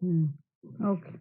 Hmm, okay.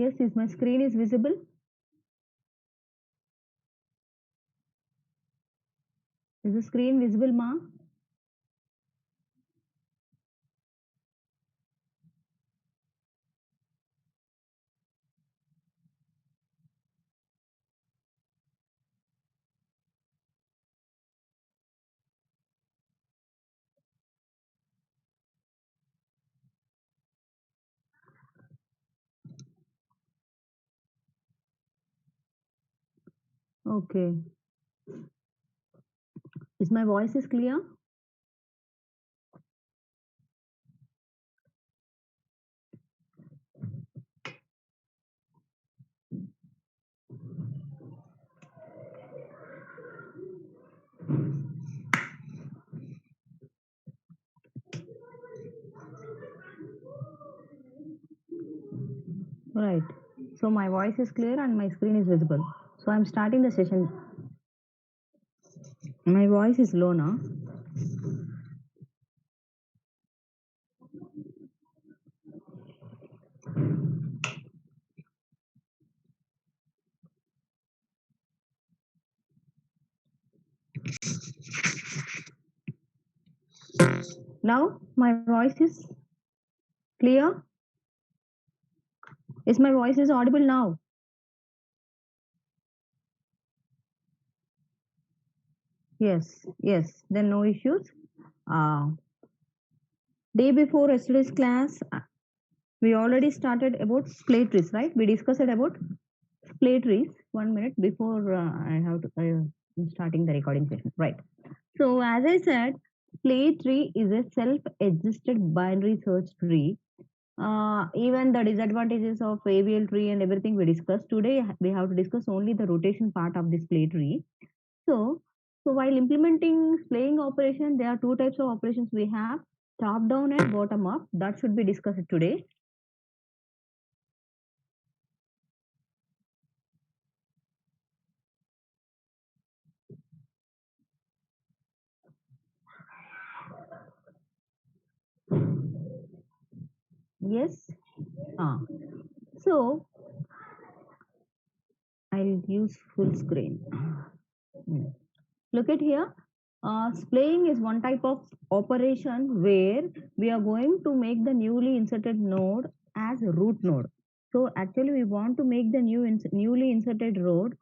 Yes, is my screen is visible? Is the screen visible, ma? Okay. Is my voice is clear? Right. So my voice is clear and my screen is visible. So I'm starting the session. My voice is low now. Now my voice is clear. Is my voice is audible now? Yes, yes. Then no issues. Uh, Day before yesterday's class, we already started about splay trees, right? We discussed about splay trees 1 minute before I have to. I'm starting the recording session, right? So as I said, splay tree is a self-existed binary search tree. Even the disadvantages of ABL tree and everything we discussed today, we have to discuss only the rotation part of this splay tree. So, so while implementing splaying operation, there are two types of operations we have: top down and bottom up. That should be discussed today. Yes. Ah. So I'll use full screen. Hmm. Look at here. Splaying is one type of operation where we are going to make the newly inserted node as root node. So actually we want to make the newly inserted node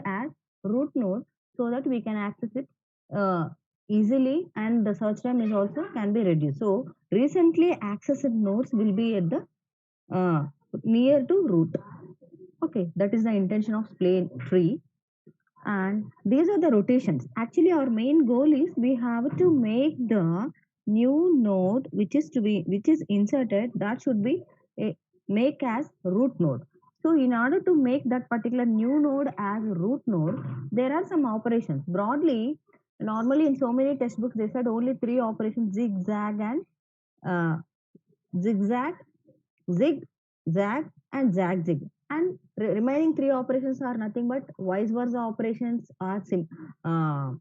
as root node so that we can access it uh, easily, and the search time is also can be reduced. So recently accessed nodes will be at the uh, near to root. Okay, that is the intention of splay tree. And these are the rotations. Actually our main goal is we have to make the new node which is inserted, that should be a, make as root node. So in order to make that particular new node as root node, there are some operations. Broadly, normally in so many textbooks they said only three operations: zigzag and uh, zigzag, zig, zag, and zag zig. And remaining three operations are nothing but vice versa operations, are similar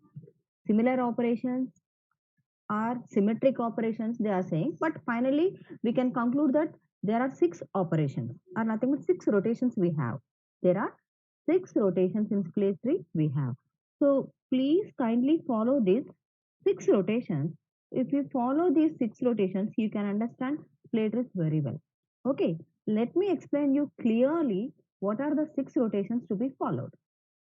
operations, are symmetric operations, they are saying. But finally, we can conclude that there are six operations, are nothing but six rotations we have. There are six rotations in splay tree we have. So please kindly follow these six rotations. If you follow these six rotations, you can understand splay trees very well. Okay, let me explain you clearly what are the six rotations to be followed.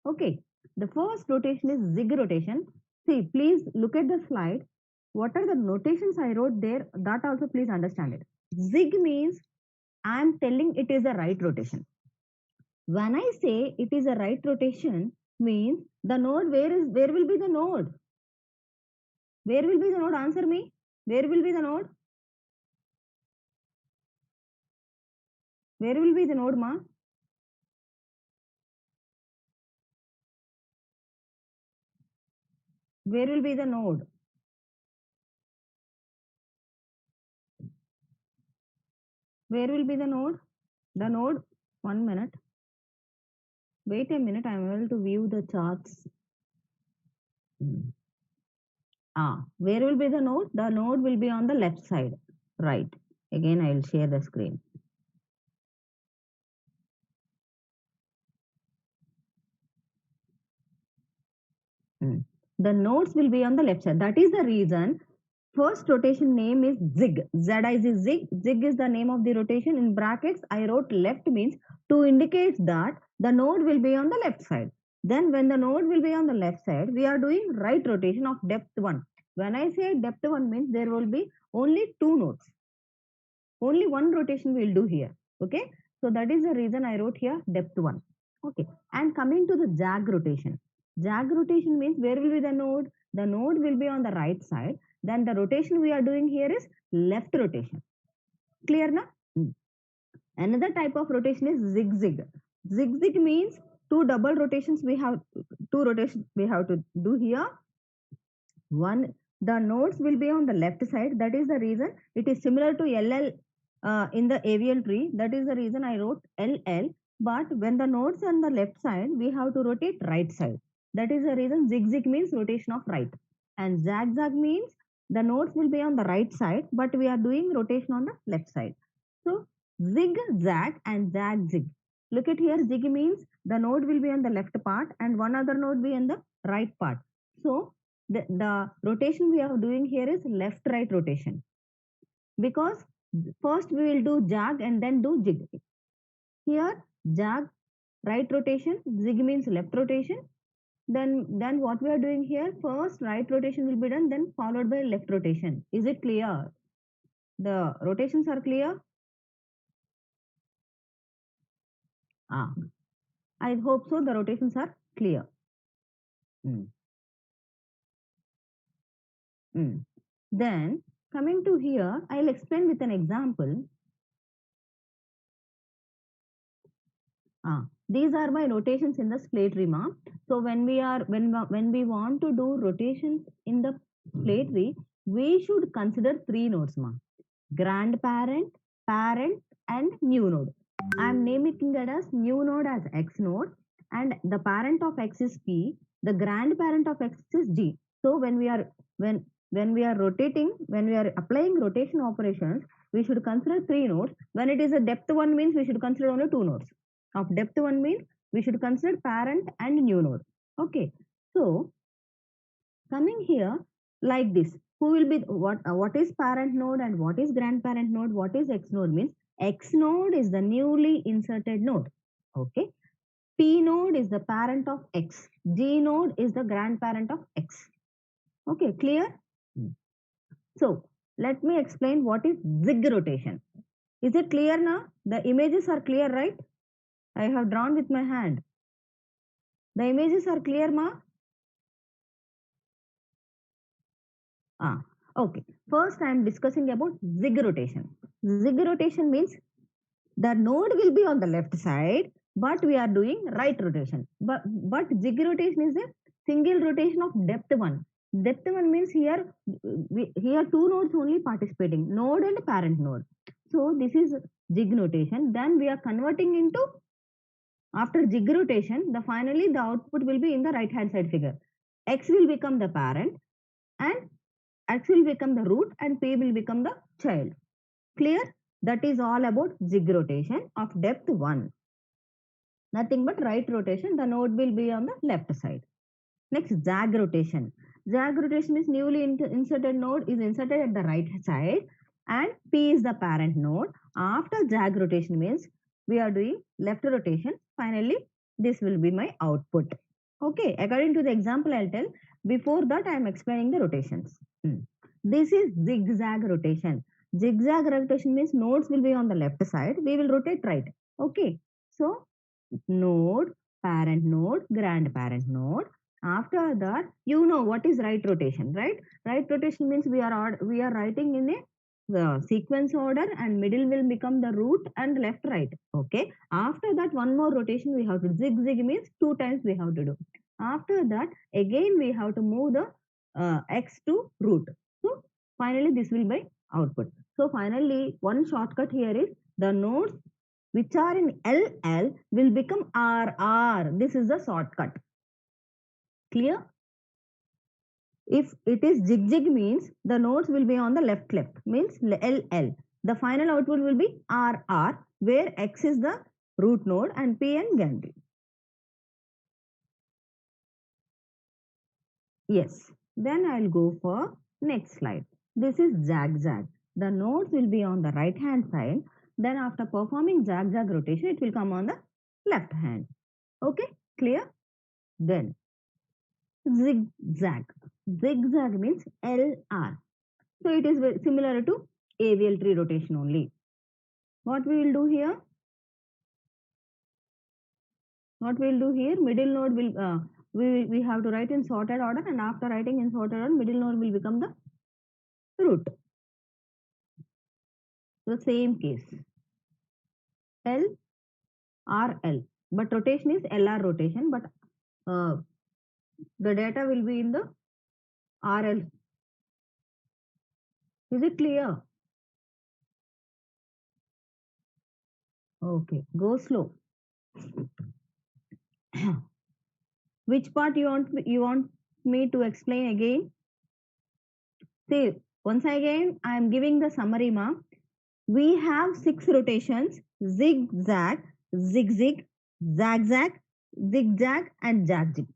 Okay, the first rotation is zig rotation. See, please look at the slide. What are the notations I wrote there? That also please understand it. Zig means I am telling it is a right rotation. When I say it is a right rotation, means the node, where will be the node? Where will be the node? Answer me. Where will be the node? Where will be the node, ma? Where will be the node? Where will be the node? The node, 1 minute. Wait a minute, I am able to view the charts. Where will be the node? The node will be on the left side. Right. Again, I will share the screen. The nodes will be on the left side. That is the reason first rotation name is zig. Z-I-Z, zig. Zig is the name of the rotation. In brackets, I wrote left means to indicate that the node will be on the left side. Then when the node will be on the left side, we are doing right rotation of depth 1. When I say depth 1 means there will be only 2 nodes. Only one rotation we will do here. Okay. So that is the reason I wrote here depth 1. Okay. And coming to the jag rotation. Jag rotation means where will be the node? The node will be on the right side. Then the rotation we are doing here is left rotation. Clear na? Another type of rotation is zigzag. Zigzag means two double rotations we have, two rotations we have to do here. One, the nodes will be on the left side. That is the reason it is similar to LL in the avial tree. That is the reason I wrote LL. But when the nodes on the left side, we have to rotate right side. That is the reason zigzag means rotation of right. And zagzag means the nodes will be on the right side, but we are doing rotation on the left side. So zig, zag and zag, zig. Look at here, zig means the node will be on the left part and one other node be on the right part. So the rotation we are doing here is left right rotation, because first we will do jag and then do jig. Here jag right rotation, zig means left rotation. Then what we are doing here, first right rotation will be done, then followed by left rotation. Is it clear? The rotations are clear? I hope so. The rotations are clear. Then coming to here, I'll explain with an example. These are my rotations in the splay tree, ma. So when we want to do rotations in the splay tree, we should consider 3 nodes, ma. Grandparent, parent, and new node. I am naming it as new node as X node, and the parent of X is P. The grandparent of X is G. So when we are rotating, when we are applying rotation operations, we should consider 3 nodes. When it is a depth 1 means we should consider only 2 nodes. Of depth 1 means we should consider parent and new node. Okay. So coming here like this, who will be what is parent node and what is grandparent node? What is X node means? X node is the newly inserted node. Okay. P node is the parent of X. G node is the grandparent of X. Okay, clear? So let me explain what is zig rotation. Is it clear now? The images are clear, right? I have drawn with my hand. The images are clear, ma? Okay. First, I am discussing about zig rotation. Zig rotation means the node will be on the left side, but we are doing right rotation. But zig rotation is a single rotation of depth 1. Depth 1 means here 2 nodes only participating, node and parent node. So this is zig notation. Then we are converting into, after jig rotation, finally the output will be in the right hand side figure. X will become the parent and X will become the root and P will become the child. Clear? That is all about jig rotation of depth 1. Nothing but right rotation. The node will be on the left side. Next, jag rotation. Jag rotation means newly inserted node is inserted at the right side and P is the parent node. After jag rotation means we are doing left rotation. Finally, this will be my output. Okay, according to the example I'll tell. Before that, I am explaining the rotations. This is zigzag rotation. Zigzag rotation means nodes will be on the left side. We will rotate right. Okay. So, node, parent node, grandparent node. After that, you know what is right rotation, right? Right rotation means we are writing in a sequence order and middle will become the root and left right. Okay. After that, one more rotation we have to zig means 2 times we have to do. After that, again we have to move the X to root. So finally this will be output. So finally one shortcut here is the nodes which are in LL will become RR. This is the shortcut. Clear? If it is jig means the nodes will be on the left means LL. The final output will be RR where X is the root node and P and gantry. Yes. Then I'll go for next slide. This is zigzag. The nodes will be on the right hand side. Then after performing zigzag rotation, it will come on the left hand. Okay, clear? Then zigzag. Zigzag means LR. So it is similar to avial tree rotation only. What we will do here? What we will do here? Middle node will we have to write in sorted order, and after writing in sorted order, middle node will become the root. The same case. L R L, but rotation is LR rotation, but the data will be in the RL. Is it clear? Okay, go slow. Which part you want me to explain again? See, once again, I am giving the summary, ma. We have 6 rotations: zigzag, zigzag, zagzag, zigzag, and zagzag.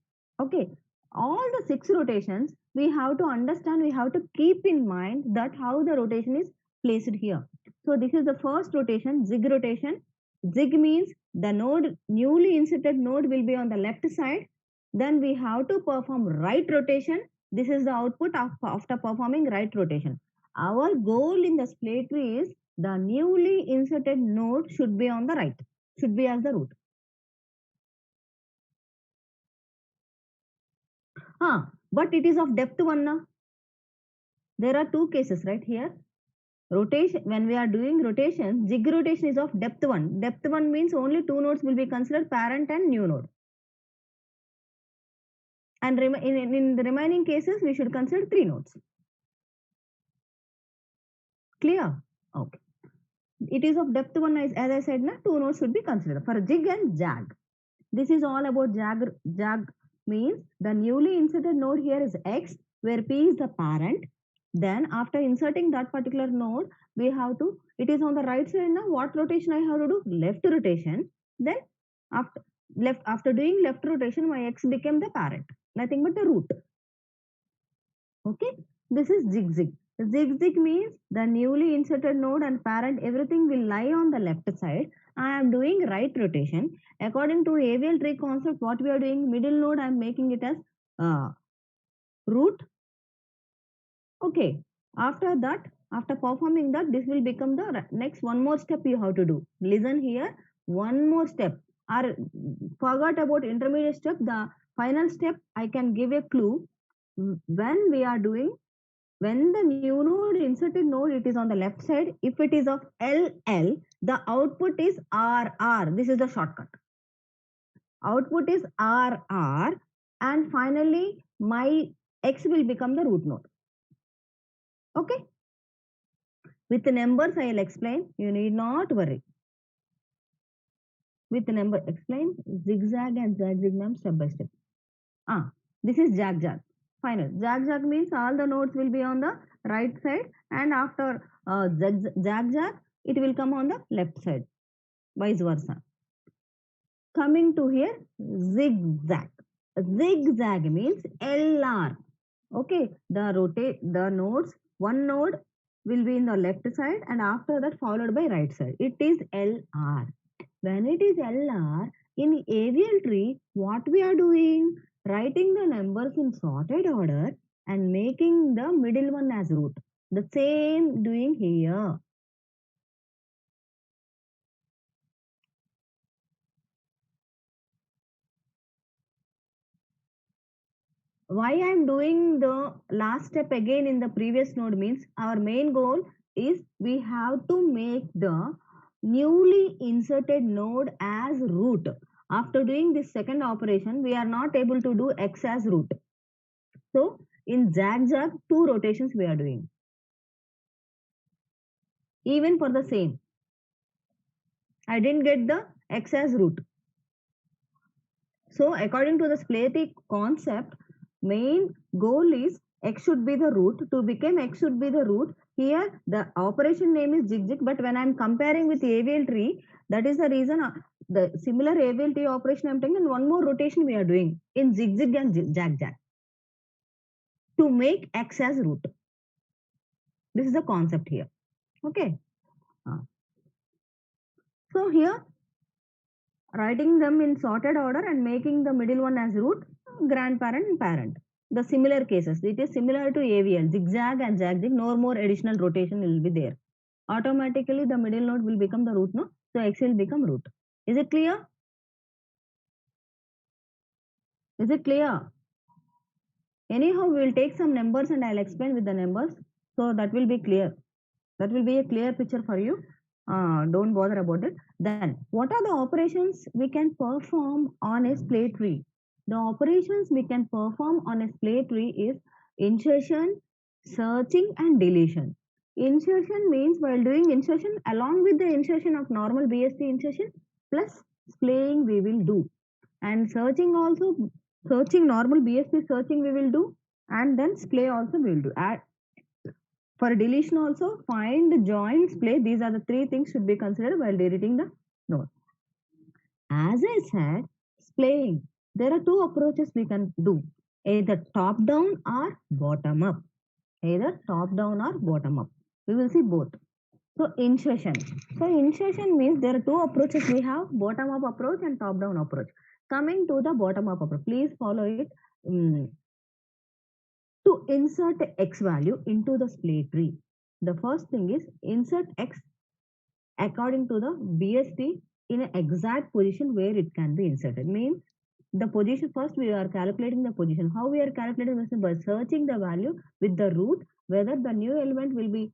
Okay, all the 6 rotations we have to understand. We have to keep in mind that how the rotation is placed here. So this is the first rotation, zig rotation. Zig means the node, newly inserted node, will be on the left side. Then we have to perform right rotation. This is the output of after performing right rotation. Our goal in the splay tree is the newly inserted node should be on the right, should be as the root. But it is of depth 1 now. There are 2 cases right here. Rotation, when we are doing rotation, zig rotation is of depth 1. Depth 1 means only 2 nodes will be considered, parent and new node. And in the remaining cases, we should consider 3 nodes. Clear? Okay. It is of depth 1, as I said, 2 nodes should be considered for zig and jag. This is all about jag. Jag means the newly inserted node here is X, where P is the parent. Then after inserting that particular node, we have to, it is on the right side now. What rotation I have to do? Left rotation. Then after doing left rotation, my X became the parent, nothing but the root. Okay, this is zigzag. Zigzag means the newly inserted node and parent, everything will lie on the left side. I am doing right rotation. According to avial tree concept, what we are doing, middle node, I am making it as root. Okay, after that, after performing that, this will become the next one more step you have to do. Listen here, one more step. Or forgot about intermediate step, the final step, I can give a clue. When we are doing, when the new node, inserted node, it is on the left side. If it is of LL, the output is RR. This is the shortcut. Output is RR, and finally my X will become the root node. Okay. With the numbers I will explain. You need not worry. With the number explain zigzag and zigzag name step by step. This is zigzag. Final. Zigzag means all the nodes will be on the right side, and after zigzag, it will come on the left side. Vice versa. Coming to here, zigzag. Zigzag means LR. Okay, the nodes, one node will be in the left side, and after that followed by right side. It is LR. When it is LR, in avial tree, what we are doing? Writing the numbers in sorted order and making the middle one as root. The same doing here. Why I am doing the last step again in the previous node means our main goal is we have to make the newly inserted node as root. After doing this second operation, we are not able to do X as root. So in zigzag, 2 rotations we are doing. Even for the same, I didn't get the X as root. So according to the splay concept, main goal is X should be the root. To become X should be the root. Here the operation name is zigzag, but when I am comparing with avial tree, that is the reason the similar avial tree operation I am taking, and one more rotation we are doing in zigzag and zigzag. to make x as root. This is the concept here. Okay. So here writing them in sorted order and making the middle one as root, grandparent and parent. The similar cases, it is similar to AVL, zigzag and zagzag, no more additional rotation will be there. Automatically the middle node will become the root node, so x will become root. Is it clear? Is it clear? Anyhow, we will take some numbers and I'll explain with the numbers, so that will be clear. That will be a clear picture for you. Don't bother about it. Then, what are the operations we can perform on a splay tree? The operations we can perform on a splay tree is insertion, searching, and deletion. Insertion means while doing insertion, along with the insertion of normal BST insertion plus splaying we will do. And searching also, searching normal BST searching we will do, and then splay also we will do. For deletion also, find, join, splay. These are the three things should be considered while deleting the node. As I said, splaying. There are two approaches we can do. Either top down or bottom up. Either top down or bottom up. We will see both. So insertion. So insertion means there are two approaches we have, bottom up approach and top down approach. Coming to the bottom up approach, please follow it. To insert x value into the splay tree, the first thing is insert x according to the BST in an exact position where it can be inserted. Means the position, first we are calculating the position. How we are calculating this? By searching the value with the root, whether the new element will be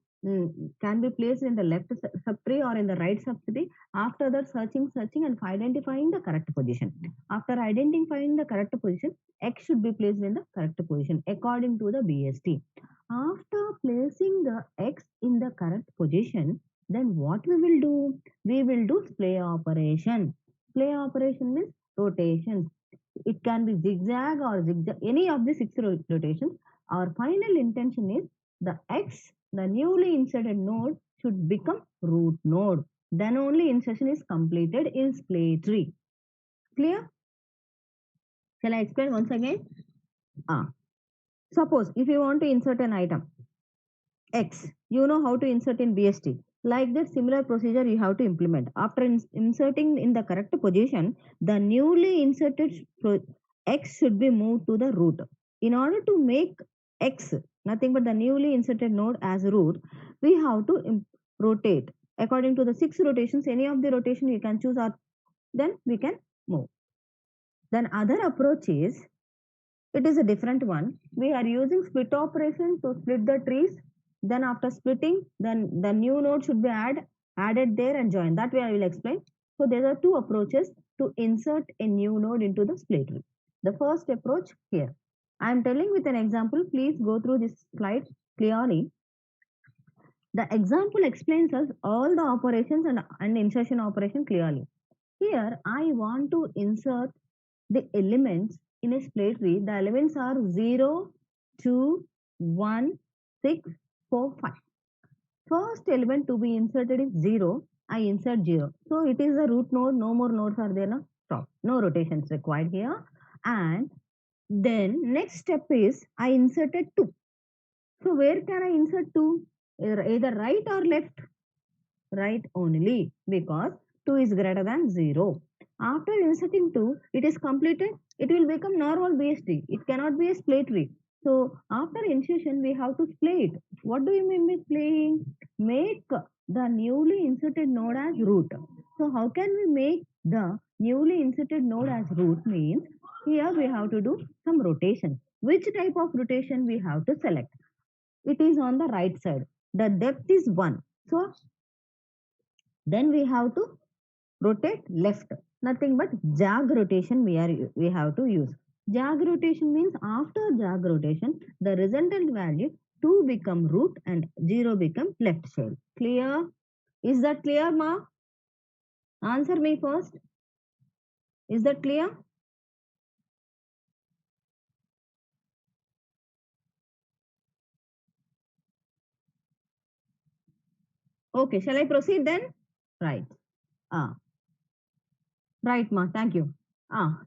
can be placed in the left subtree or in the right subtree. After that, searching and identifying the correct position. After identifying the correct position, x should be placed in the correct position according to the BST. After placing the x in the correct position, then what we will do? We will do splay operation. Splay operation means rotations. It can be zigzag or zigzag, any of the 6 rotations. Our final intention is the x, the newly inserted node, should become root node. Then only insertion is completed in splay tree. Clear? Shall I explain once again? Suppose if you want to insert an item x, you know how to insert in BST. Like that similar procedure you have to implement. After inserting in the correct position, the newly inserted x should be moved to the root. In order to make x nothing but the newly inserted node as root, we have to rotate. According to the 6 rotations, any of the rotation you can choose, or then we can move. Then other approach is, it is a different one. We are using split operation to split the trees. Then after splitting, then the new node should be added there and join. That way I will explain. So there are two approaches to insert a new node into the split tree. The first approach here. I am telling with an example. Please go through this slide clearly. The example explains us all the operations and insertion operation clearly. Here I want to insert the elements in a splay tree. The elements are 0, 2, 1, 6, 4, 5. First element to be inserted is 0. I insert 0. So it is a root node. No more nodes are there now. Stop. No rotations required here. And then next step is I inserted 2. So where can I insert 2? Either right or left? Right only, because 2 is greater than 0. After inserting 2, it is completed. It will become normal BST. It cannot be a splay tree. So after insertion, we have to splay it. What do you mean by splaying? Make the newly inserted node as root. So how can we make the newly inserted node as root? Means here we have to do some rotation. Which type of rotation we have to select? It is on the right side. The depth is 1. So then we have to rotate left. Nothing but jag rotation we have to use. Jag rotation means after jag rotation, the resultant value 2 become root and 0 become left shell. Clear? Is that clear, ma? Answer me first. Is that clear? Okay, shall I proceed then? Right. Right, ma. Thank you.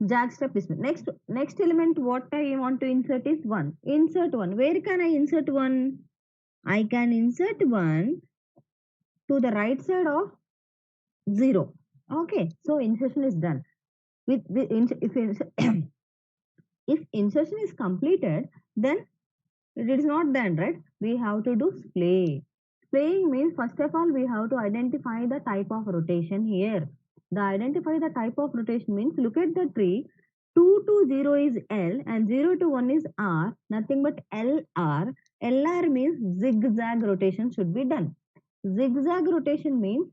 Jag step dismiss. Next element what I want to insert is 1. Insert 1. Where can I insert 1? I can insert 1 to the right side of 0. Okay, so insertion is done. If insertion is completed, then it is not done, right? We have to do splay. Splaying means first of all we have to identify the type of rotation here. The identify the type of rotation means look at the tree. 2 to 0 is L and 0 to 1 is R, nothing but LR. LR means zigzag rotation should be done. Zigzag rotation means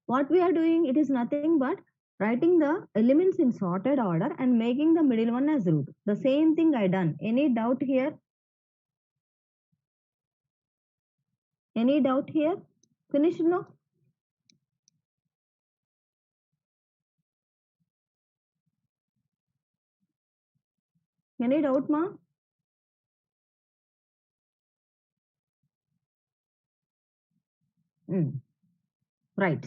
what we are doing, it is nothing but writing the elements in sorted order and making the middle one as root. The same thing I done. Any doubt here? Any doubt here? Finished no? Any doubt, ma? Right.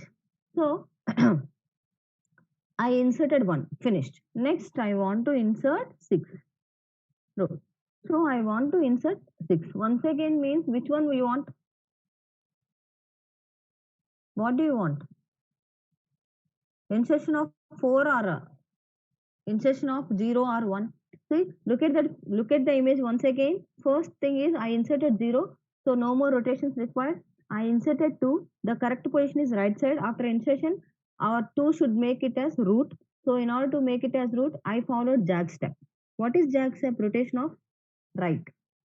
So I inserted 1. Finished. Next I want to insert 6 rows. So I want to insert 6. Once again means which one we want? What do you want? Insertion of 4 or insertion of 0 or 1? See, look at that. Look at the image once again. First thing is I inserted 0. So no more rotations required. I inserted 2. The correct position is right side. After insertion, our 2 should make it as root. So in order to make it as root, I followed jag step. What is jag step? Rotation of right.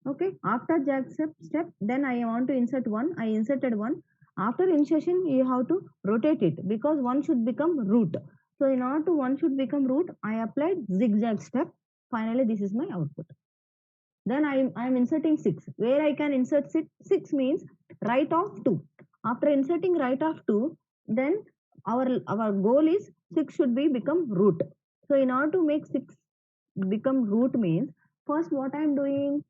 Okay. After jag step, then I want to insert 1. I inserted 1. After insertion, you have to rotate it because 1 should become root. So in order to 1 should become root, I applied zigzag step. Finally, this is my output. Then I am inserting 6. Where I can insert 6? 6 means right of 2. After inserting right of 2, then our goal is 6 should be become root. So in order to make 6 become root means, first what I am doing,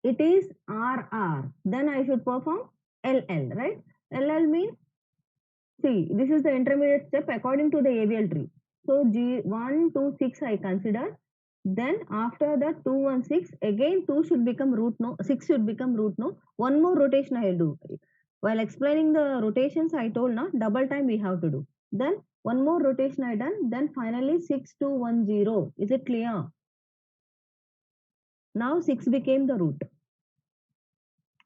it is RR. Then I should perform LL, right? LL means, see, this is the intermediate step according to the ABL tree. So G1, 2, 6 I consider. Then after that 2, 1, 6, again 2 should become root no, 6 should become root no. One more rotation I will do. While explaining the rotations I told now, double time we have to do. Then one more rotation I done. Then finally 6, 2, 1, 0. Is it clear? Now 6 became the root.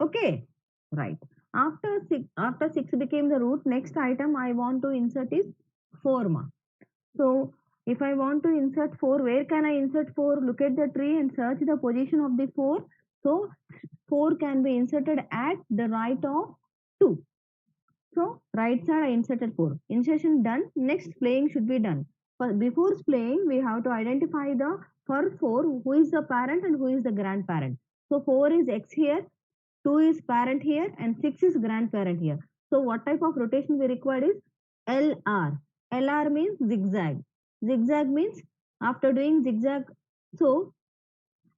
Okay, right. After 6 became the root, next item I want to insert is 4 ma. So if I want to insert 4, where can I insert 4? Look at the tree and search the position of the 4. So 4 can be inserted at the right of 2. So right side I inserted 4. Insertion done. Next splaying should be done. But before splaying, we have to identify the for 4 who is the parent and who is the grandparent. So 4 is X here, 2 is parent here and 6 is grandparent here. So what type of rotation we require is LR. LR means zigzag. Zigzag means after doing zigzag, so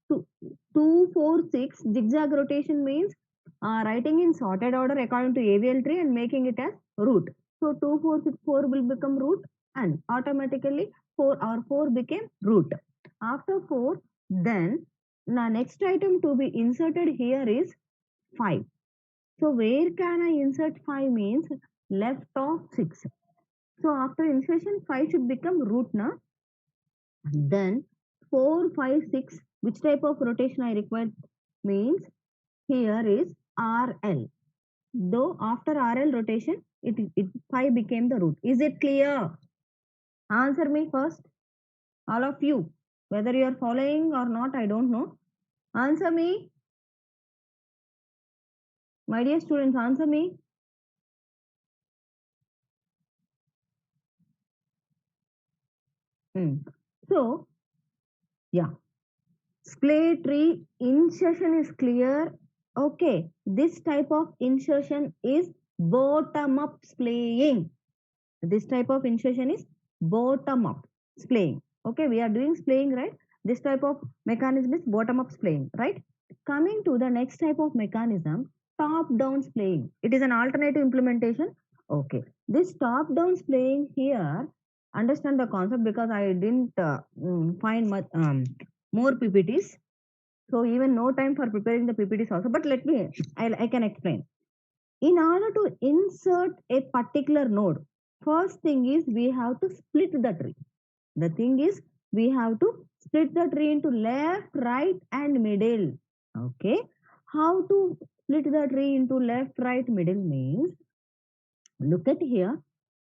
2, 4, 6 zigzag rotation means writing in sorted order according to ABL tree and making it as root. So 2, 4, 6, 4 will become root and automatically 4 became root. After 4, then the next item to be inserted here is 5. So where can I insert 5 means left of 6. So after insertion 5 should become root now. Then 4, 5, 6, which type of rotation I require means here is RL. Though after RL rotation, it 5 became the root. Is it clear? Answer me first. All of you. Whether you are following or not, I don't know. Answer me. My dear students, answer me. So, yeah. Splay tree insertion is clear. Okay. This type of insertion is bottom up splaying. This type of insertion is bottom up splaying. Okay. We are doing splaying, right? This type of mechanism is bottom up splaying, right? Coming to the next type of mechanism, top down splaying. It is an alternative implementation. Okay. This top down splaying here, understand the concept because I didn't find much more PPTs. So even no time for preparing the PPTs also. But let me, I can explain. In order to insert a particular node, first thing is we have to split the tree. The thing is we have to split the tree into left, right, and middle. Okay. How to split the tree into left, right, middle means, look at here.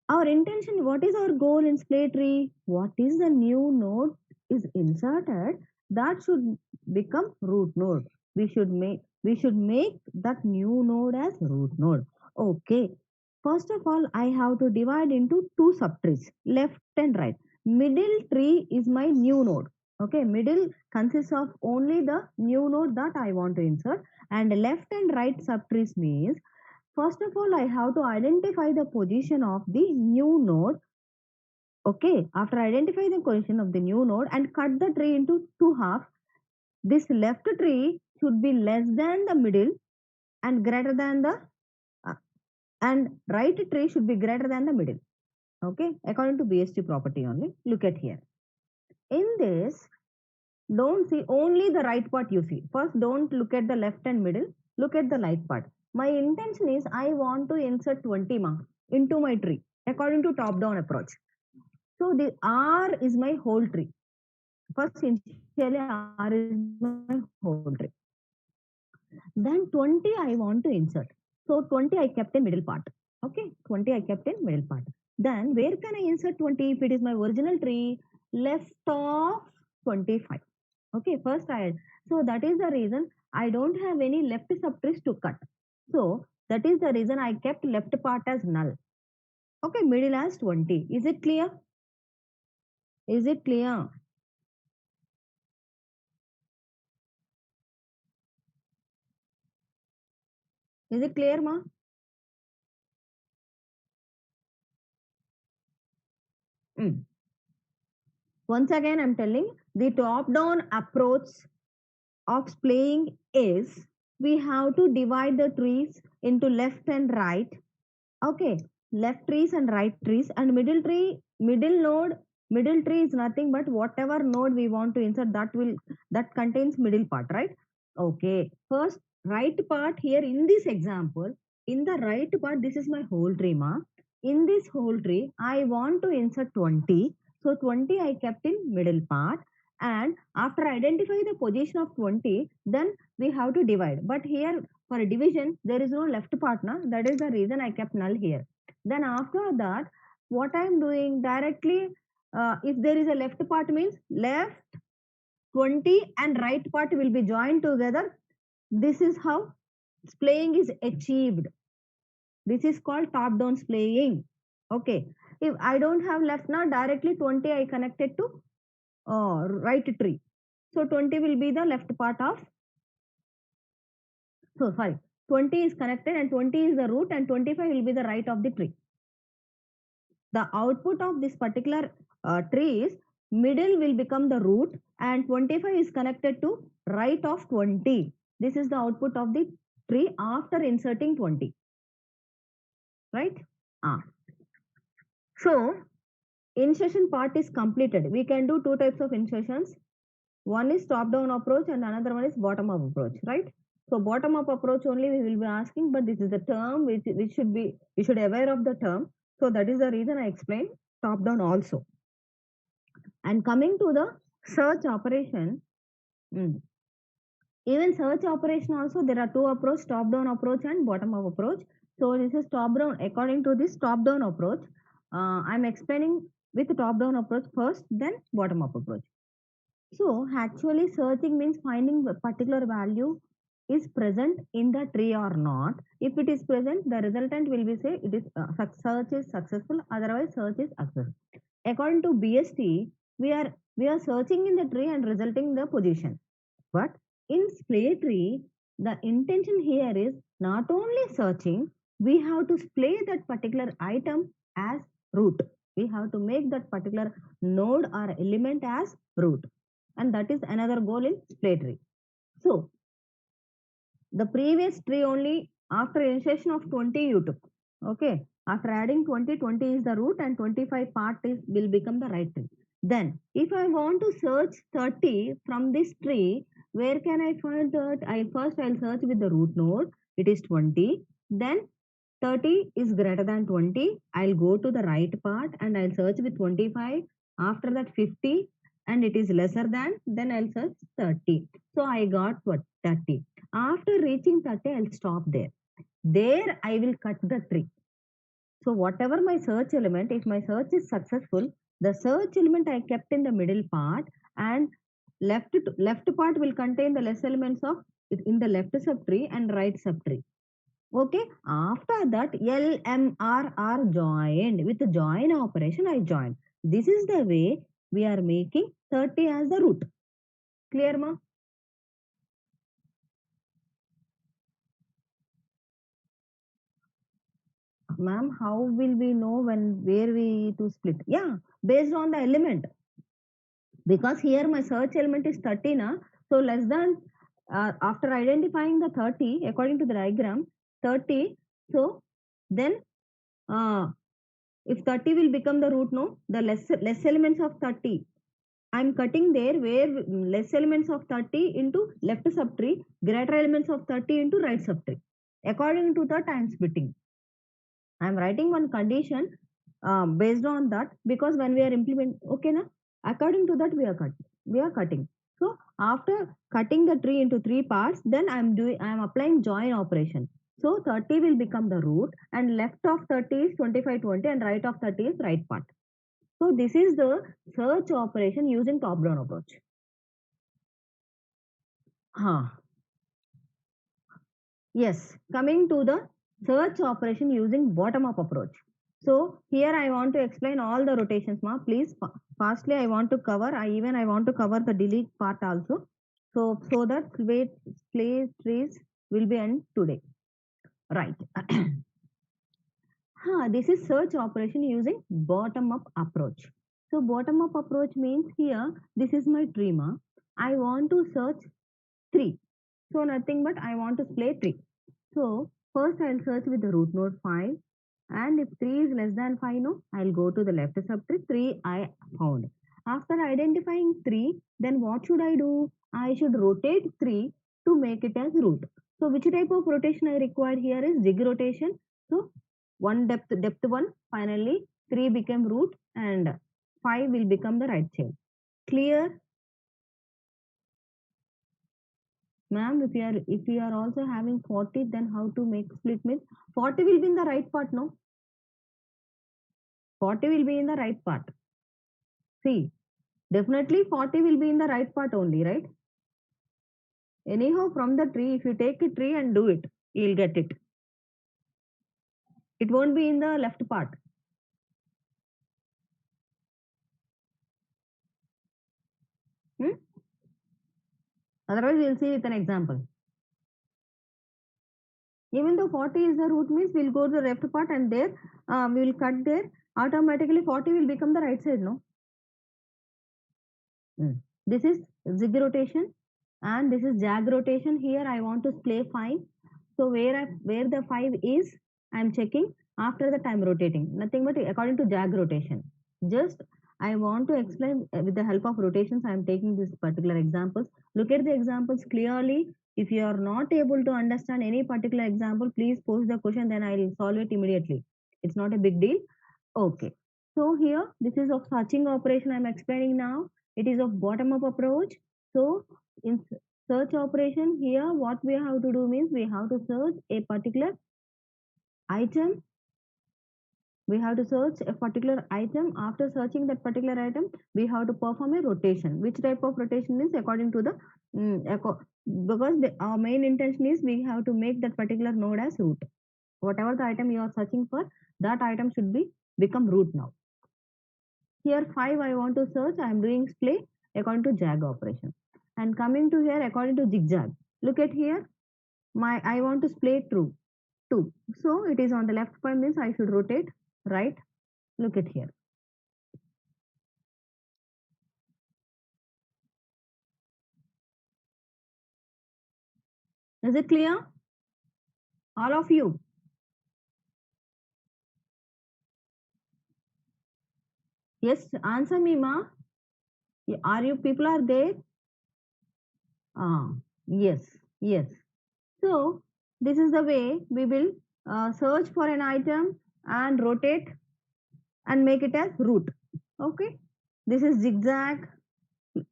Our intention, what is our goal in split tree? What is the new node is inserted that should become root node. We should make that new node as root node. Okay. First of all, I have to divide into two subtrees, left and right. Middle tree is my new node. Okay, middle consists of only the new node that I want to insert, and left and right subtrees means, first of all, I have to identify the position of the new node. Okay, after identifying the position of the new node and cut the tree into two halves, this left tree should be less than the middle and greater than the uh, and right tree should be greater than the middle. Okay, according to BST property only. Look at here. In this, don't see only the right part you see. First, don't look at the left and middle. Look at the right part. My intention is I want to insert 20 marks into my tree according to top-down approach. So the R is my whole tree. First, initially R is my whole tree. Then 20 I want to insert. So 20 I kept in middle part. Okay, 20 I kept in middle part. Then where can I insert 20 if it is my original tree? Left of 25. Okay, first so that is the reason I don't have any left subtrees to cut. So that is the reason I kept left part as null. Okay, middle as 20. Is it clear? Is it clear? Is it clear, ma? Mm. Once again, I'm telling the top-down approach of playing is we have to divide the trees into left and right. Okay, left trees and right trees, and middle node, middle tree is nothing but whatever node we want to insert that contains middle part, right? Okay, first right part here in this example, in the right part, this is my whole tree, ma. In this whole tree, I want to insert 20. So 20 I kept in middle part, and after identify the position of 20, then we have to divide. But here for a division, there is no left partner. That is the reason I kept null here. Then after that, what I am doing directly, if there is a left part means left 20 and right part will be joined together. This is how splaying is achieved. This is called top-down splaying. Okay. If I don't have left now, directly 20 I connected to right tree. So 20 will be the left part of, so sorry, 20 is connected and 20 is the root and 25 will be the right of the tree. The output of this particular tree is middle will become the root and 25 is connected to right of 20. This is the output of the tree after inserting 20. Right? So insertion part is completed. We can do two types of insertions. One is top-down approach and another one is bottom-up approach, right? So bottom-up approach only we will be asking, but this is a term which we should aware of the term. So that is the reason I explained top-down also. And coming to the search operation, even search operation also there are two approach, top-down approach and bottom-up approach. So this is top-down. According to this top-down approach, I'm explaining with the top-down approach first, then bottom-up approach. So actually searching means finding a particular value is present in the tree or not. If it is present, the resultant will be say it is search is successful, otherwise search is successful. According to BST, we are searching in the tree and resulting the position. But in splay tree, the intention here is not only searching, we have to splay that particular item as root. We have to make that particular node or element as root. And that is another goal in splay tree. So the previous tree only after insertion of 20 you took. Okay. After adding 20, 20 is the root and 25 part will become the right tree. Then if I want to search 30 from this tree, where can I find that? I'll search with the root node. It is 20. Then 30 is greater than 20. I'll go to the right part and I'll search with 25. After that 50 and it is lesser than, then I'll search 30. So I got what? 30. After reaching 30, I'll stop there. There I will cut the tree. So whatever my search element, if my search is successful, the search element I kept in the middle part and left part will contain the less elements of in the left subtree and right subtree. Okay. After that, L, M, R are joined. With the join operation, I join. This is the way we are making 30 as the root. Clear, ma? Ma'am, how will we know where we to split? Yeah, based on the element. Because here my search element is 30 na, so less than after identifying the 30 according to the diagram 30, so then uh, if 30 will become the root, no, the less elements of 30 I'm cutting there, where less elements of 30 into left subtree, greater elements of 30 into right subtree. According to that I am splitting. I am writing one condition based on that, because when we are implement, okay na, according to that we are cutting. So after cutting the tree into three parts, then I am applying join operation. So 30 will become the root and left of 30 is 25 20 and right of 30 is right part. So this is the search operation using top down approach. Huh. Yes, coming to the search operation using bottom up approach. So here I want to explain all the rotations, ma. Please fastly I want to cover. I want to cover the delete part also. So that play trees will be end today. Right. This is search operation using bottom up approach. So bottom up approach means here this is my tree, ma. I want to search 3. So nothing but I want to play 3. So first I'll search with the root node 5, and if 3 is less than 5, no, I'll go to the left subtree. 3 I found. After identifying 3, then what should I do? I should rotate 3 to make it as root. So which type of rotation I require here is zig rotation. So one depth 1, finally 3 became root and 5 will become the right chain. Clear? Ma'am, if you are also having 40, then how to make split means 40 will be in the right part, no? 40 will be in the right part. See, definitely 40 will be in the right part only, right? Anyhow, from the tree, if you take a tree and do it, you'll get it. It won't be in the left part. Hmm? Otherwise, we'll see with an example. Even though 40 is the root means we'll go to the left part and there we will cut there. Automatically 40 will become the right side, no? This is zig rotation and this is jag rotation. Here I want to play 5. So where the 5 is, I am checking. After that I am rotating. Nothing but according to jag rotation. Just I want to explain with the help of rotations. I am taking this particular examples. Look at the examples clearly. If you are not able to understand any particular example, please post the question. Then I will solve it immediately. It's not a big deal. Okay. So here this is of searching operation I am explaining now. It is of bottom up approach. So in search operation here, what we have to do means we have to search a particular item. We have to search a particular item. After searching that particular item, we have to perform a rotation. Which type of rotation means according to the because our main intention is we have to make that particular node as root. Whatever the item you are searching for, that item should be become root now. Here 5 I want to search, I am doing display according to jag operation. And coming to here according to zigzag. Look at here, I want to display true 2. So it is on the left point means I should rotate right. Look at here. Is it clear? All of you? Yes, answer me, ma. Are you people are there? Ah, yes, yes. So this is the way we will search for an item and rotate and make it as root. Okay. This is zigzag.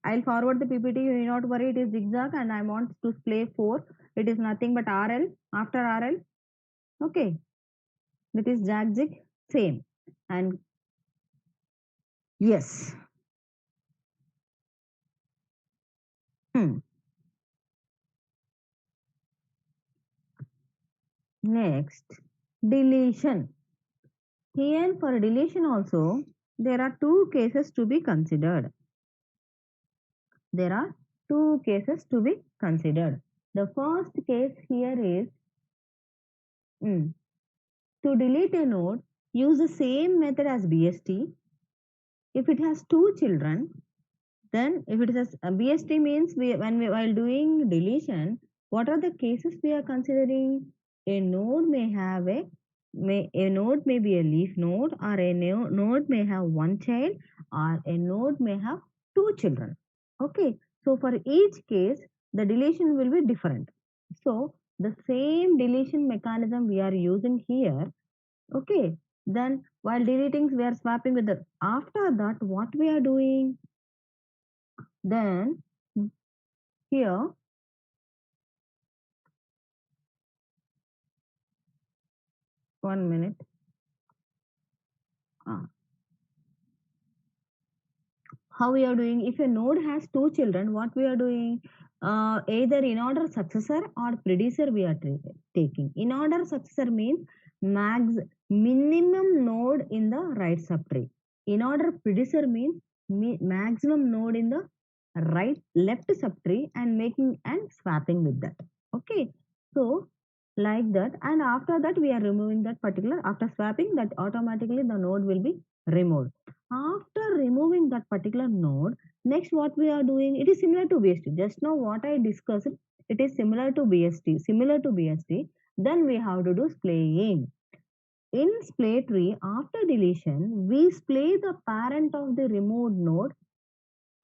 I'll forward the PPT. You need not worry. It is zigzag, and I want to display 4. It is nothing but RL after RL. Okay. It is zigzag same. And yes. Hmm. Next, deletion. Here for deletion also, there are two cases to be considered. There are two cases to be considered. The first case here is to delete a node, use the same method as BST. If it has two children, then if it has BST means while doing deletion, what are the cases we are considering? A node may have a node may be a leaf node, or a node may have one child, or a node may have two children. Okay, so for each case the deletion will be different. So the same deletion mechanism we are using here. Okay, then while deleting we are swapping with the, after that what we are doing, then here, 1 minute. Ah, how we are doing? If a node has two children, what we are doing? Either in order successor or predecessor we are taking. In order successor means minimum node in the right subtree. In order predecessor means maximum node in the left subtree, and making and swapping with that. Okay, so like that, and after that we are removing that particular, after swapping that automatically the node will be removed. After removing that particular node, next what we are doing, it is similar to BST. Just now what I discussed, it is similar to BST. Similar to BST. Then we have to do splaying. In splay tree, after deletion, we splay the parent of the removed node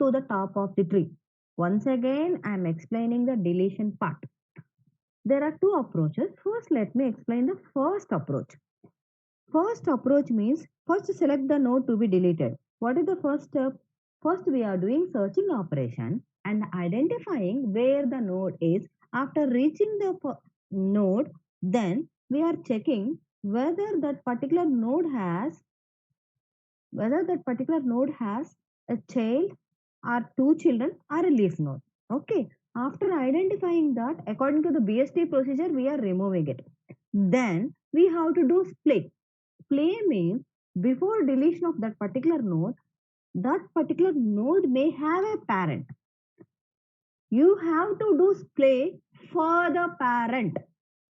to the top of the tree. Once again, I am explaining the deletion part. There are two approaches. First, let me explain the first approach. First approach means first select the node to be deleted. What is the first step? First we are doing searching operation and identifying where the node is. After reaching the node, then we are checking whether that particular node has a child or two children or a leaf node. Okay. After identifying that, according to the BST procedure, we are removing it. Then we have to do split. Play means before deletion of that particular node may have a parent. You have to do splay for the parent.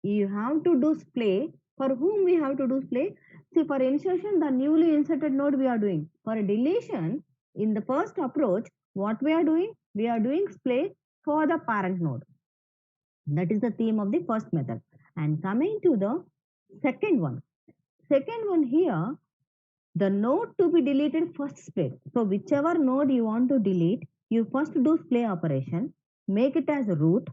You have to do splay. For whom we have to do splay? See, for insertion, the newly inserted node we are doing. For deletion, in the first approach, what we are doing? We are doing splay for the parent node. That is the theme of the first method. And coming to the second one. Second one here, the node to be deleted first split. So whichever node you want to delete, you first do splay operation, make it as root,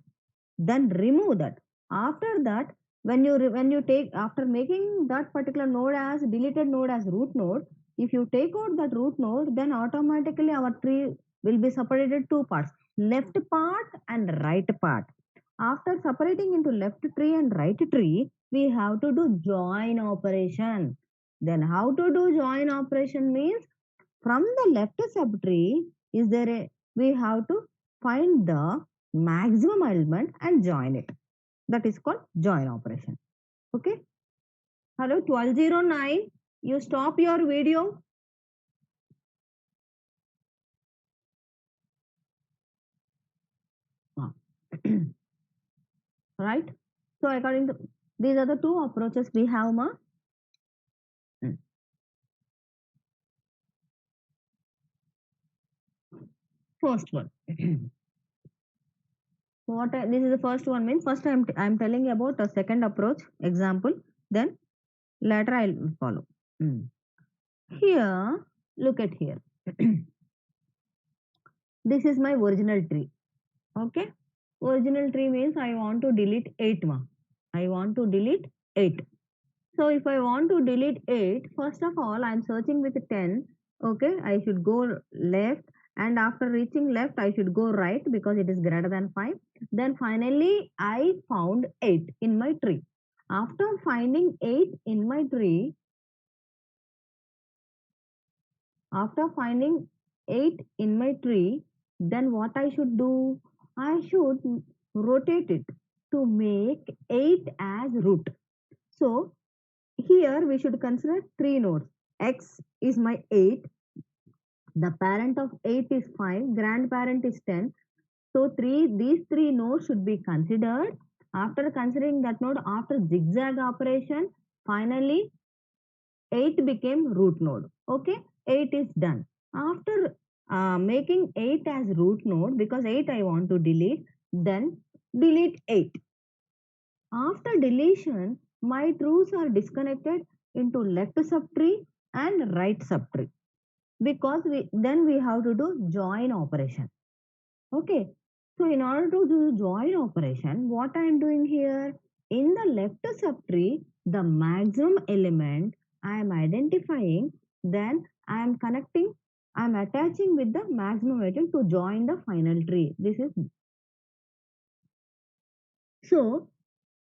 then remove that. After that, when you take, after making that particular node as deleted node as root node, if you take out that root node, then automatically our tree will be separated two parts, left part and right part. After separating into left tree and right tree, we have to do join operation. Then how to do join operation means, from the left subtree, is there a, we have to find the maximum element and join it. That is called join operation. Okay. Hello, 1209. You stop your video. Right. So according to, these are the two approaches we have, ma. First one. This is the first one means, first I'm telling you about a second approach example, then later I'll follow. Here look at here. This is my original tree. Okay, original tree means I want to delete 8 ma. I want to delete 8. So if I want to delete 8, first of all I am searching with 10. Okay, I should go left, and after reaching left I should go right because it is greater than 5. Then finally I found 8 in my tree. After finding 8 in my tree, after finding 8 in my tree, then what I should do? I should rotate it to make 8 as root. So here we should consider 3 nodes. X is my 8, the parent of 8 is 5, grandparent is 10. So these three nodes should be considered. After considering that node, after zigzag operation, finally 8 became root node. Okay, 8 is done. After making 8 as root node, because 8 I want to delete, then delete 8. After deletion, my trues are disconnected into left subtree and right subtree, because we have to do join operation. Okay, so in order to do join operation, what I am doing here, in the left subtree, the maximum element I am identifying, then I am connecting, I am attaching with the maximum item to join the final tree. This is so.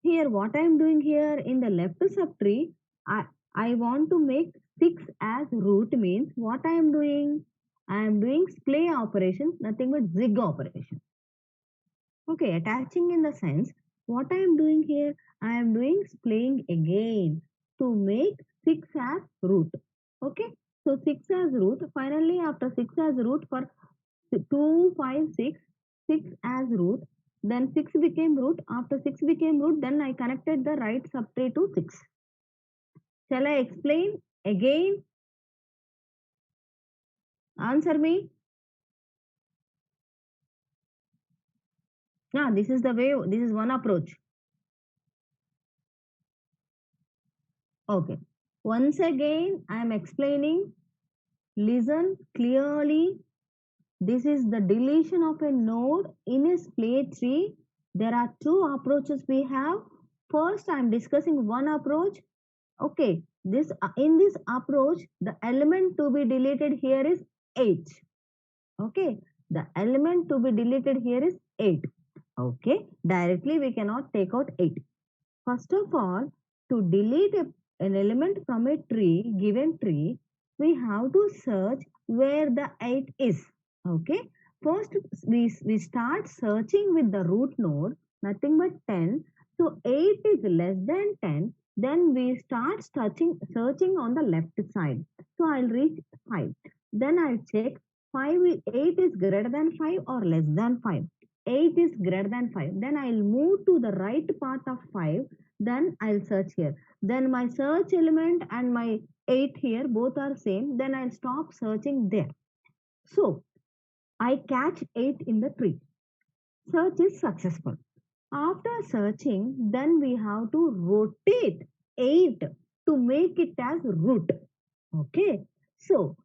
Here what I am doing here in the left subtree, I want to make 6 as root, means what I am doing? I am doing splay operation, nothing but zig operation. Okay, attaching in the sense, what I am doing here? I am doing splaying again to make 6 as root. Okay, so 6 as root. Finally, after 6 as root for 2, 5, 6, 6 as root. Then 6 became root. After 6 became root, then I connected the right subtree to 6. Shall I explain again? Answer me. Now, this is the way, this is one approach. Okay. Once again, I am explaining. Listen clearly. This is the deletion of a node in a splay tree. There are two approaches we have. First, I am discussing one approach. Okay, this in this approach, the element to be deleted here is 8. Okay, the element to be deleted here is 8. Okay, directly we cannot take out 8. First of all, to delete an element from a tree, given tree, we have to search where the 8 is. Okay, first we start searching with the root node, nothing but 10. So 8 is less than 10. Then we start searching on the left side. So I'll reach 5. Then I'll check 8 is greater than 5 or less than 5. 8 is greater than 5. Then I'll move to the right part of 5. Then I'll search here. Then my search element and my 8 here both are same. Then I'll stop searching there. So I catch 8 in the tree. Search is successful. After searching, then we have to rotate 8 to make it as root. Okay. So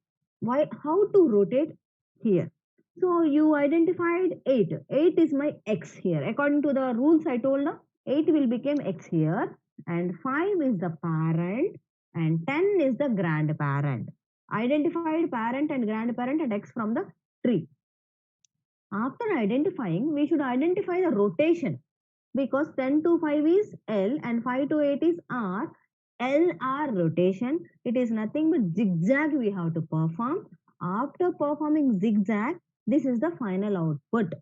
how to rotate here? So you identified 8. 8 is my x here. According to the rules I told now, 8 will become x here, and 5 is the parent and 10 is the grandparent. Identified parent and grandparent and x from the tree. After identifying, we should identify the rotation, because 10 to 5 is L and 5 to 8 is R. LR rotation, it is nothing but zigzag we have to perform. After performing zigzag, this is the final output.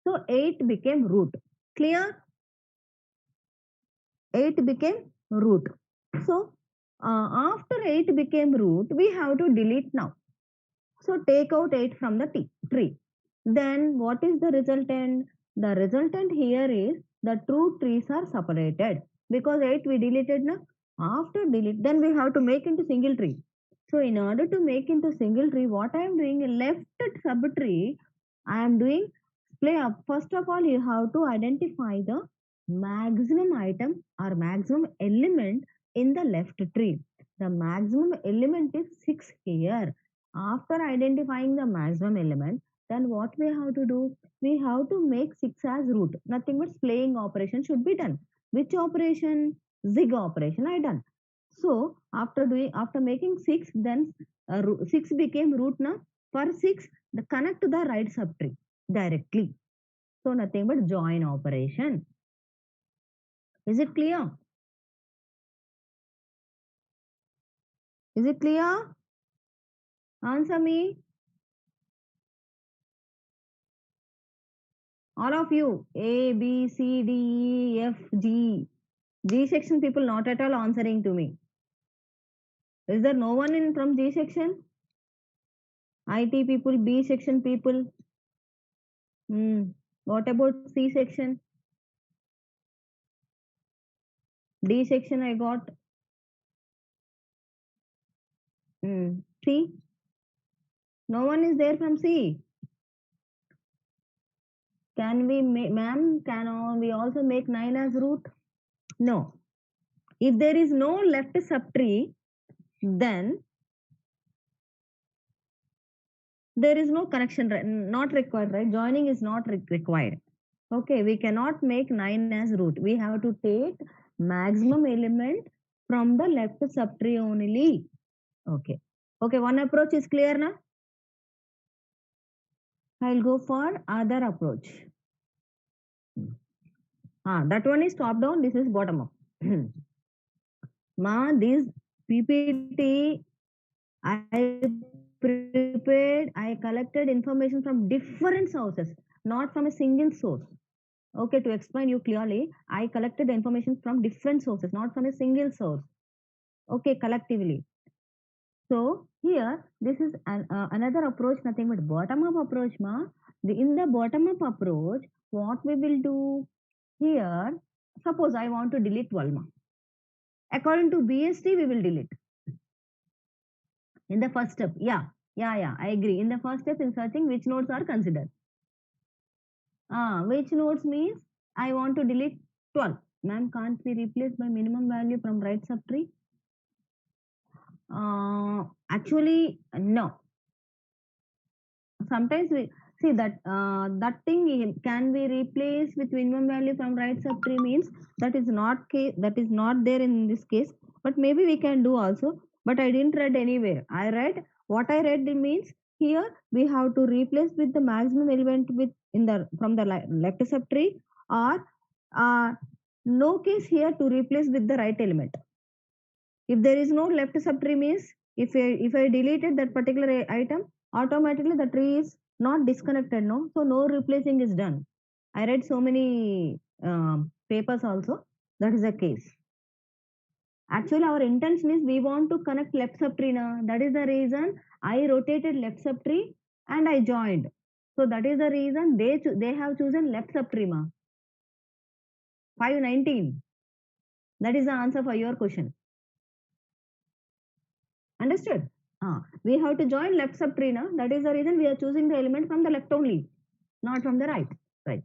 So 8 became root. Clear? 8 became root. So after 8 became root, we have to delete now. So take out 8 from the tree. Then what is the resultant? The resultant here is the two trees are separated, because 8 we deleted now. After delete, then we have to make into single tree. So in order to make into single tree, what I am doing, left subtree, I am doing play up. First of all, you have to identify the maximum item or maximum element in the left tree. The maximum element is 6 here. After identifying the maximum element, then what we have to do? We have to make 6 as root. Nothing but splaying operation should be done. Which operation? Zig operation I done. So after making 6, then 6 became root now. For 6, the connect to the right subtree directly. So nothing but join operation. Is it clear? Is it clear? Answer me. All of you. A, B, C, D, E, F, G. G section people not at all answering to me. Is there no one in from G section? IT people, B section people. What about C section? D section I got. C. No one is there from C. Can we make, ma'am, can we also make 9 as root? No. If there is no left subtree, then there is no connection, not required, right? Joining is not required. Okay, we cannot make 9 as root. We have to take maximum element from the left subtree only. Okay. Okay, one approach is clear now. I'll go for other approach. That one is top down, this is bottom up. This PPT I prepared, I collected information from different sources, not from a single source. Okay, to explain you clearly, I collected the information from different sources, not from a single source. Okay, collectively. So here, this is another approach, nothing but bottom-up approach, ma. In the bottom-up approach, what we will do here? Suppose I want to delete 12, ma. According to BST, we will delete. In the first step, yeah, I agree. In the first step in searching, which nodes are considered? Which nodes means I want to delete 12. Ma'am, can't we replace by minimum value from right subtree? Actually, no. Sometimes we see that thing can be replaced with minimum value from right subtree means that is not there in this case. But maybe we can do also. But I didn't read anywhere. I read what I read means here we have to replace with the maximum element with from the left subtree, or no case here to replace with the right element. If there is no left subtree means if I deleted that particular item, automatically the tree is not disconnected, no? So no replacing is done. I read so many papers also, that is the case. Actually, our intention is we want to connect left subtree now. That is the reason I rotated left subtree and I joined. So that is the reason they have chosen left subtree, ma. 519. That is the answer for your question. Understood? We have to join left subtree now. That is the reason we are choosing the element from the left only, not from the right. Right.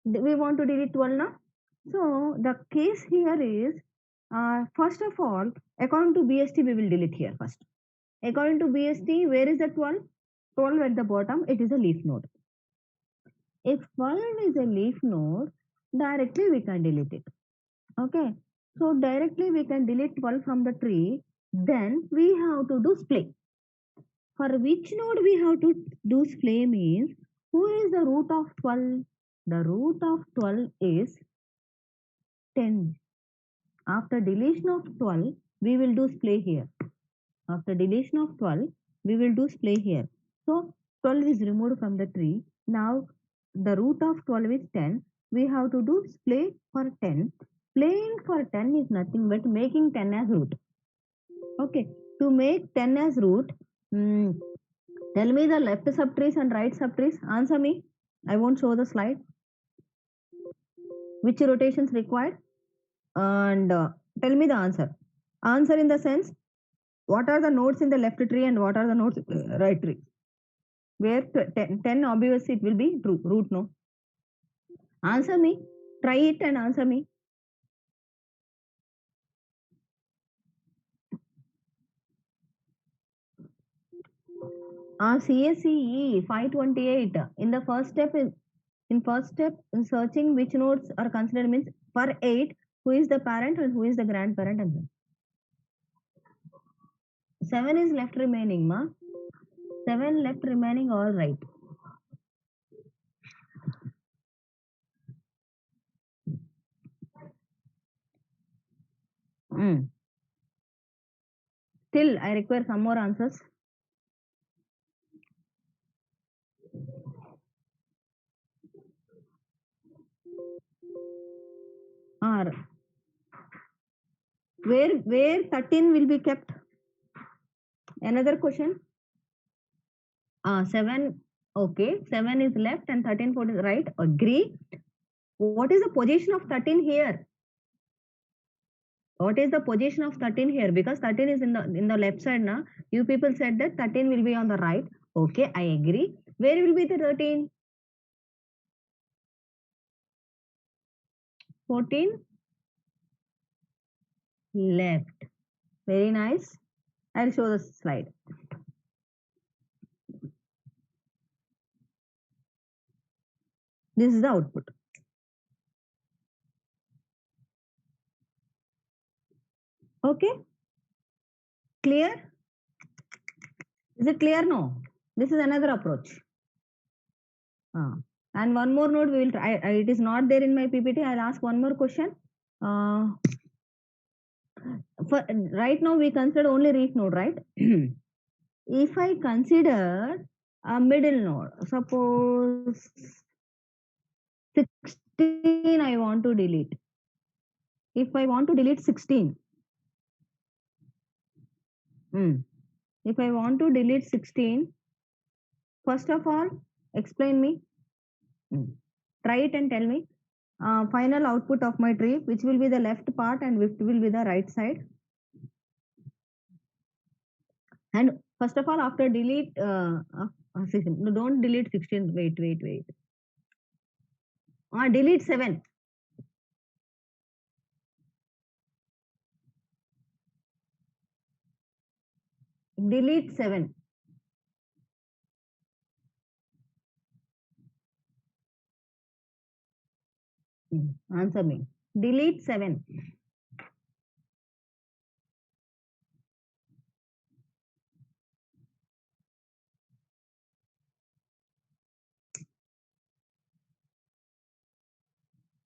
We want to delete 12 now. So the case here is, first of all, according to BST, we will delete here first. According to BST, where is the 12? 12 at the bottom, it is a leaf node. If 12 is a leaf node, directly we can delete it. Okay. So directly we can delete 12 from the tree. Then we have to do splay. For which node we have to do splay means, who is the root of 12? The root of 12 is 10. After deletion of 12, we will do splay here. After deletion of 12, we will do splay here. So 12 is removed from the tree. Now the root of 12 is 10. We have to do splay for 10. Playing for 10 is nothing but making 10 as root. Okay, to make 10 as root, tell me the left subtrees and right subtrees. Answer me. I won't show the slide. Which rotations required? And tell me the answer. Answer in the sense, what are the nodes in the left tree and what are the nodes in the right tree? Where 10 obviously it will be true, root, no? Answer me. Try it and answer me. CSCE 528. In the first step, in searching which nodes are considered means for 8, who is the parent and who is the grandparent and then 7 is left remaining, ma. 7 left remaining, all right. Still, I require some more answers. Or where 13 will be kept? Another question. 7. Okay, 7 is left and 13, 14 is right. Agree. What is the position of 13 here? What is the position of 13 here? Because 13 is in the left side now. You people said that 13 will be on the right. Okay, I agree. Where will be the 13? 14 left. Very nice. I'll show the slide. This is the output. Okay. Clear? Is it clear? No. This is another approach. And one more node we will try. It is not there in my PPT. I'll ask one more question. For right now we consider only reach node, right? If I consider a middle node, suppose 16 I want to delete. If I want to delete 16, if I want to delete 16, first of all, explain me. Try it and tell me. Final output of my tree, which will be the left part and which will be the right side. And first of all, after delete, 16, no, don't delete 16. Wait. Delete 7. Delete 7. Answer me. Delete 7.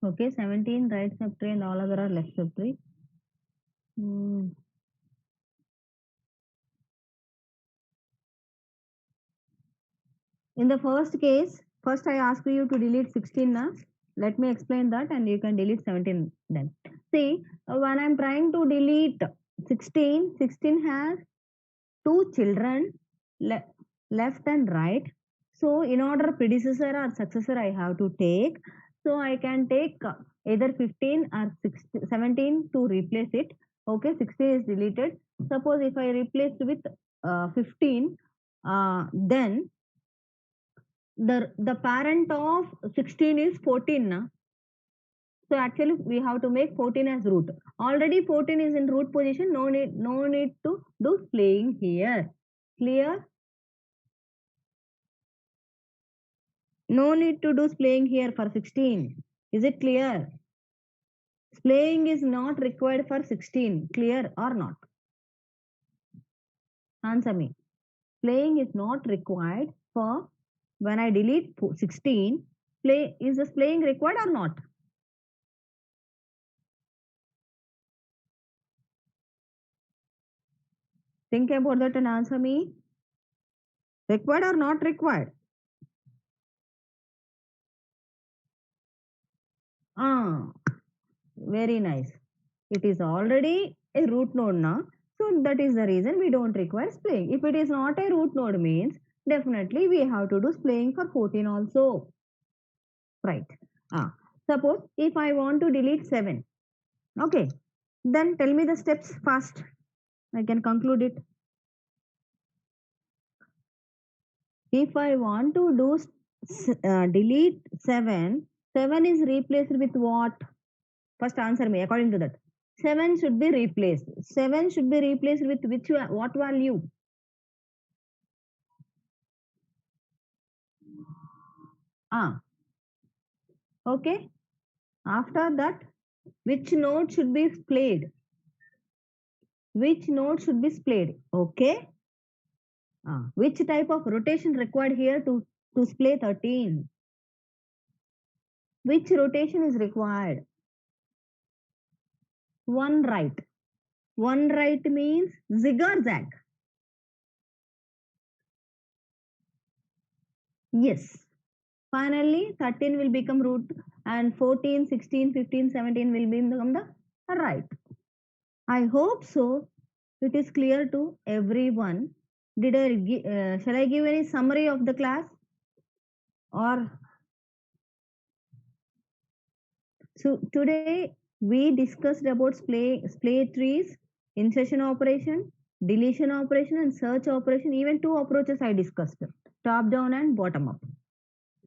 Okay, 17 right subtree and all other are left subtree. In the first case, first I ask you to delete 16 now. Let me explain that and you can delete 17 then. See, when I'm trying to delete 16, 16 has 2 children left and right. So in order predecessor or successor I have to take. So I can take either 15 or 16, 17 to replace it. Okay, 16 is deleted. Suppose if I replace with 15, then the parent of 16 is 14 na? So actually we have to make 14 as root. Already 14 is in root position. No need to do splaying here. Clear? No need to do splaying here for 16. Is it clear? Splaying is not required for 16. Clear or not? Answer me. Splaying is not required for when I delete 16. Is the splaying required or not? Think about that and answer me. Required or not required? Very nice. It is already a root node now. So that is the reason we don't require splaying. If it is not a root node means definitely we have to do splaying for 14 also. Right. Suppose if I want to delete 7. Okay. Then tell me the steps fast. I can conclude it. If I want to do delete 7, 7 is replaced with what? First answer me according to that. 7 should be replaced. 7 should be replaced with what value? Okay. After that, which node should be splayed? Which node should be splayed? Okay. Which type of rotation required here to splay 13? Which rotation is required? One right. One right means zig or zag. Yes. Finally, 13 will become root and 14, 16, 15, 17 will become the right. I hope so. It is clear to everyone. Shall I give any summary of the class? Or so today we discussed about splay trees, insertion operation, deletion operation, and search operation. Even two approaches I discussed: top down and bottom up.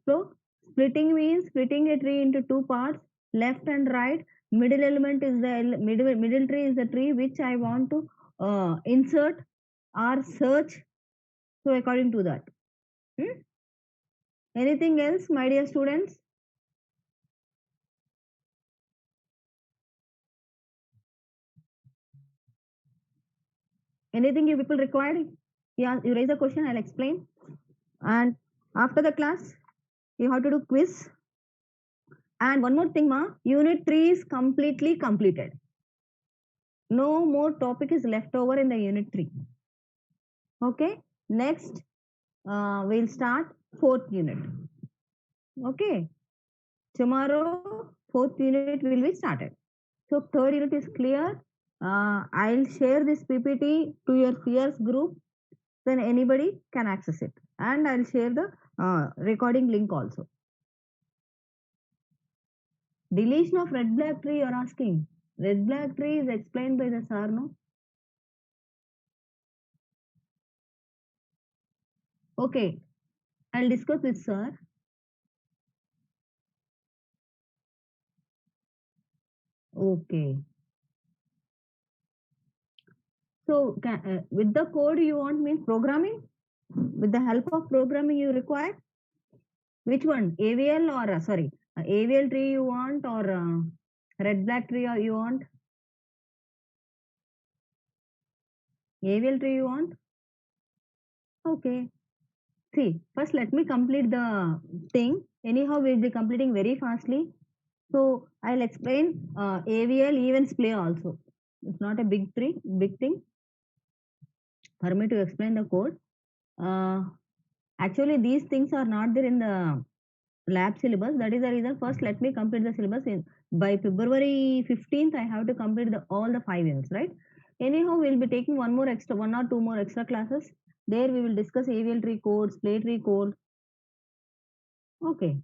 So splitting means splitting a tree into two parts, left and right. Middle element is the middle tree is the tree which I want to insert or search. So according to that. Anything else, my dear students? Anything you people required? Yeah, you raise a question, I'll explain. And after the class, you have to do quiz. And one more thing, ma, unit 3 is completely completed. No more topic is left over in the unit 3. Okay, next we'll start 4th unit. Okay, tomorrow 4th unit will be started. So 3rd unit is clear. I'll share this PPT to your peers group, then anybody can access it, and I'll share the recording link also. Deletion of red black tree, you're asking. Red black tree is explained by the sir, no? Okay, I'll discuss with sir. Okay. So with the code you want means programming? With the help of programming you require? Which one? AVL or AVL tree you want, or red black tree you want? AVL tree you want? Okay. See, first let me complete the thing. Anyhow, we'll be completing very fastly. So I'll explain AVL events play also. It's not a big thing for me to explain the code. Actually, these things are not there in the lab syllabus. That is the reason. First, let me complete the syllabus. By February 15th, I have to complete all the 5 units, right? Anyhow, we'll be taking one or two more extra classes. There we will discuss AVL tree code, splay tree code. Okay.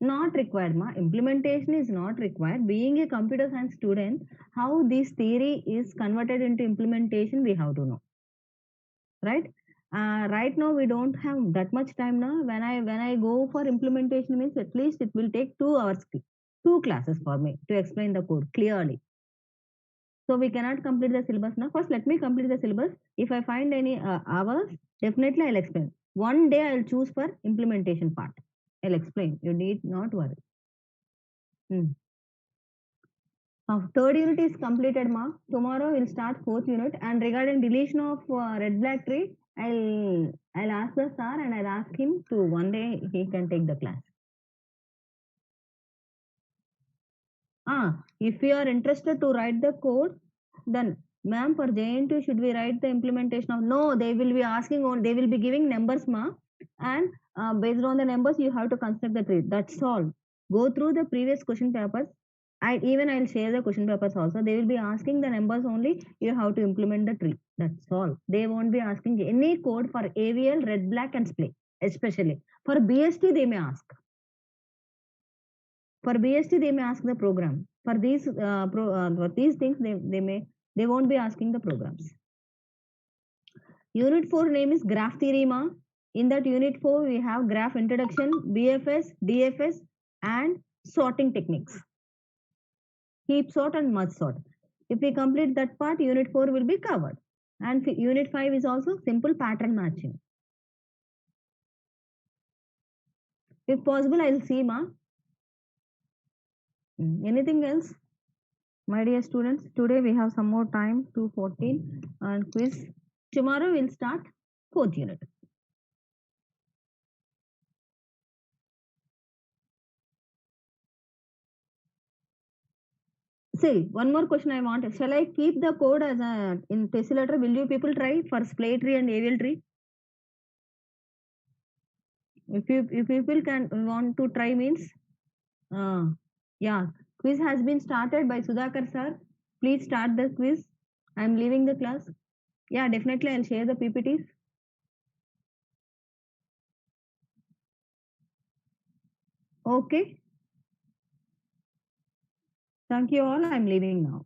Not required, ma. Implementation is not required. Being a computer science student, how this theory is converted into implementation, we have to know, right? Right now we don't have that much time now. When I go for implementation means at least it will take 2 hours, 2 classes for me to explain the code clearly. So we cannot complete the syllabus now. First, let me complete the syllabus. If I find any hours, definitely I'll explain. One day I'll choose for implementation part. I'll explain. You need not worry. Third unit is completed, ma. Tomorrow we'll start 4th unit. And regarding deletion of red black tree, I'll ask the sir and I'll ask him to one day he can take the class. If you are interested to write the code, then ma'am, for JN2 should we write the implementation of? No, they will be asking on. They will be giving numbers, ma, and based on the numbers you have to construct the tree. That's all. Go through the previous question papers. I'll share the question papers also. They will be asking the numbers only. You have to implement the tree. That's all. They won't be asking any code for AVL, red, black, and splay. Especially for BST, they may ask. For BST, they may ask the program. For these things, they won't be asking the programs. Unit 4 name is graph theory, ma. In that unit 4, we have graph introduction, BFS, DFS, and sorting techniques. Heap sort and merge sort. If we complete that part, unit 4 will be covered. And unit 5 is also simple pattern matching. If possible, I'll see, ma. Anything else? My dear students, today we have some more time, 2:14 and quiz. Tomorrow we'll start 4th unit. See, one more question I want. Shall I keep the code as a in tesserator? Will you people try for splay tree and avial tree? If people can want to try means, yeah, quiz has been started by Sudhakar sir. Please start the quiz. I am leaving the class. Yeah, definitely I'll share the PPTs. Okay. Thank you all. I'm leaving now.